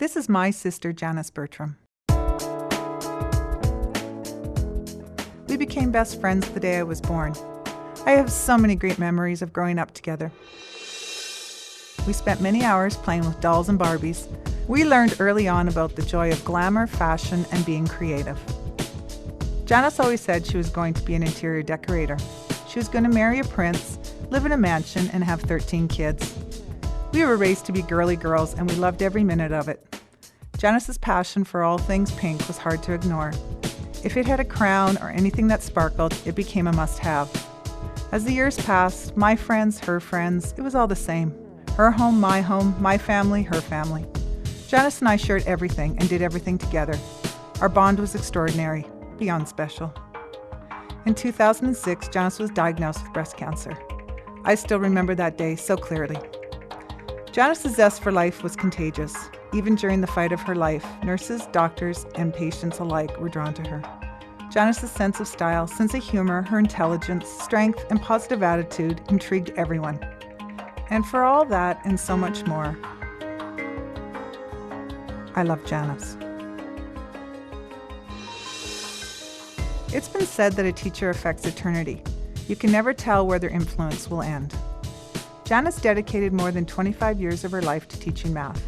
This is my sister, Janice Bertram. We became best friends the day I was born. I have so many great memories of growing up together. We spent many hours playing with dolls and Barbies. We learned early on about the joy of glamour, fashion, and being creative. Janice always said she was going to be an interior decorator. She was going to marry a prince, live in a mansion, and have 13 kids. We were raised to be girly girls, and we loved every minute of it. Janice's passion for all things pink was hard to ignore. If it had a crown or anything that sparkled, it became a must-have. As the years passed, my friends, her friends, it was all the same. Her home, my family, her family. Janice and I shared everything and did everything together. Our bond was extraordinary, beyond special. In 2006, Janice was diagnosed with breast cancer. I still remember that day so clearly. Janice's zest for life was contagious. Even during the fight of her life, nurses, doctors, and patients alike were drawn to her. Janice's sense of style, sense of humor, her intelligence, strength, and positive attitude intrigued everyone. And for all that and so much more, I love Janice. It's been said that a teacher affects eternity. You can never tell where their influence will end. Janice dedicated more than 25 years of her life to teaching math.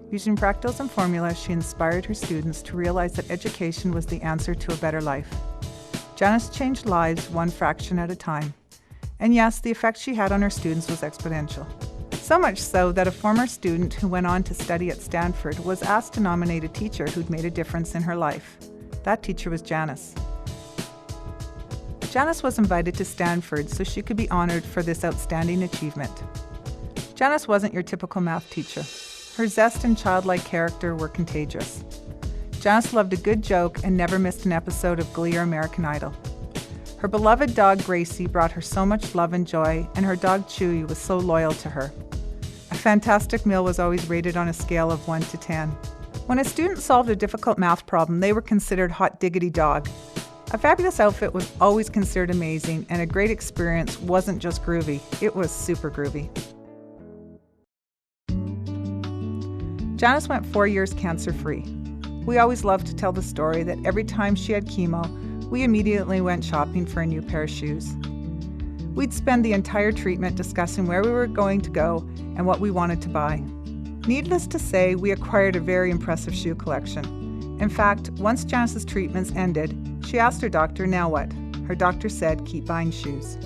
Using fractals and formulas, she inspired her students to realize that education was the answer to a better life. Janice changed lives one fraction at a time. And yes, the effect she had on her students was exponential. So much so that a former student who went on to study at Stanford was asked to nominate a teacher who'd made a difference in her life. That teacher was Janice. Janice was invited to Stanford so she could be honored for this outstanding achievement. Janice wasn't your typical math teacher. Her zest and childlike character were contagious. Janice loved a good joke and never missed an episode of Glee or American Idol. Her beloved dog Gracie brought her so much love and joy, and her dog Chewy was so loyal to her. A fantastic meal was always rated on a scale of 1 to 10. When a student solved a difficult math problem, they were considered hot diggity dog. A fabulous outfit was always considered amazing, and a great experience wasn't just groovy, it was super groovy. Janice went 4 years cancer-free. We always loved to tell the story that every time she had chemo, we immediately went shopping for a new pair of shoes. We'd spend the entire treatment discussing where we were going to go and what we wanted to buy. Needless to say, we acquired a very impressive shoe collection. In fact, once Janice's treatments ended, she asked her doctor, "Now what?" Her doctor said, "Keep buying shoes."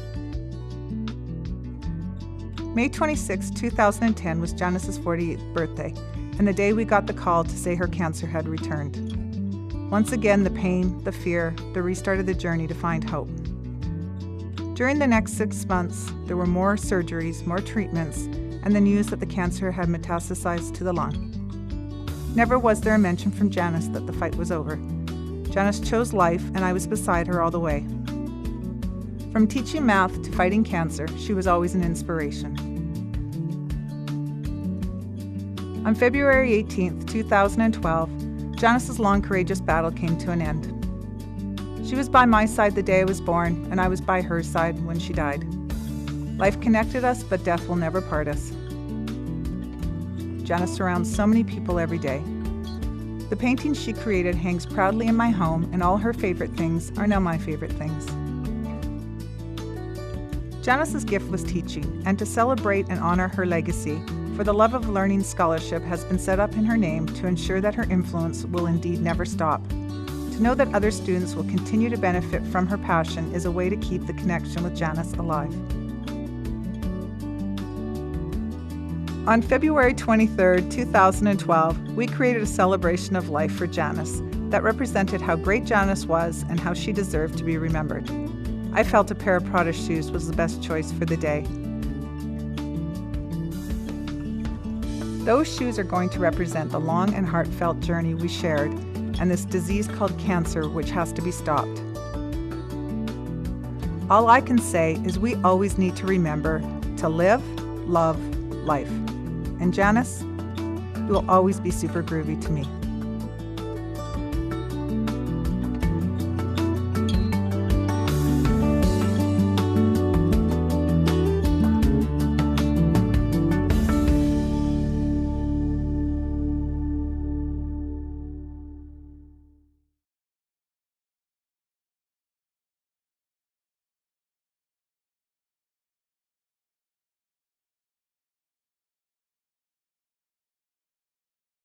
May 26, 2010 was Janice's 48th birthday, and the day we got the call to say her cancer had returned. Once again, the pain, the fear, the restart of the journey to find hope. During the next 6 months, there were more surgeries, more treatments, and the news that the cancer had metastasized to the lung. Never was there a mention from Janice that the fight was over. Janice chose life, and I was beside her all the way. From teaching math to fighting cancer, she was always an inspiration. On February 18, 2012, Janice's long, courageous battle came to an end. She was by my side the day I was born, and I was by her side when she died. Life connected us, but death will never part us. Janice surrounds so many people every day. The painting she created hangs proudly in my home, and all her favorite things are now my favorite things. Janice's gift was teaching, and to celebrate and honor her legacy, For the Love of Learning Scholarship has been set up in her name to ensure that her influence will indeed never stop. To know that other students will continue to benefit from her passion is a way to keep the connection with Janice alive. On February 23, 2012, we created a celebration of life for Janice that represented how great Janice was and how she deserved to be remembered. I felt a pair of Prada shoes was the best choice for the day. Those shoes are going to represent the long and heartfelt journey we shared and this disease called cancer, which has to be stopped. All I can say is we always need to remember to live, love, life. And Janice, you will always be super groovy to me.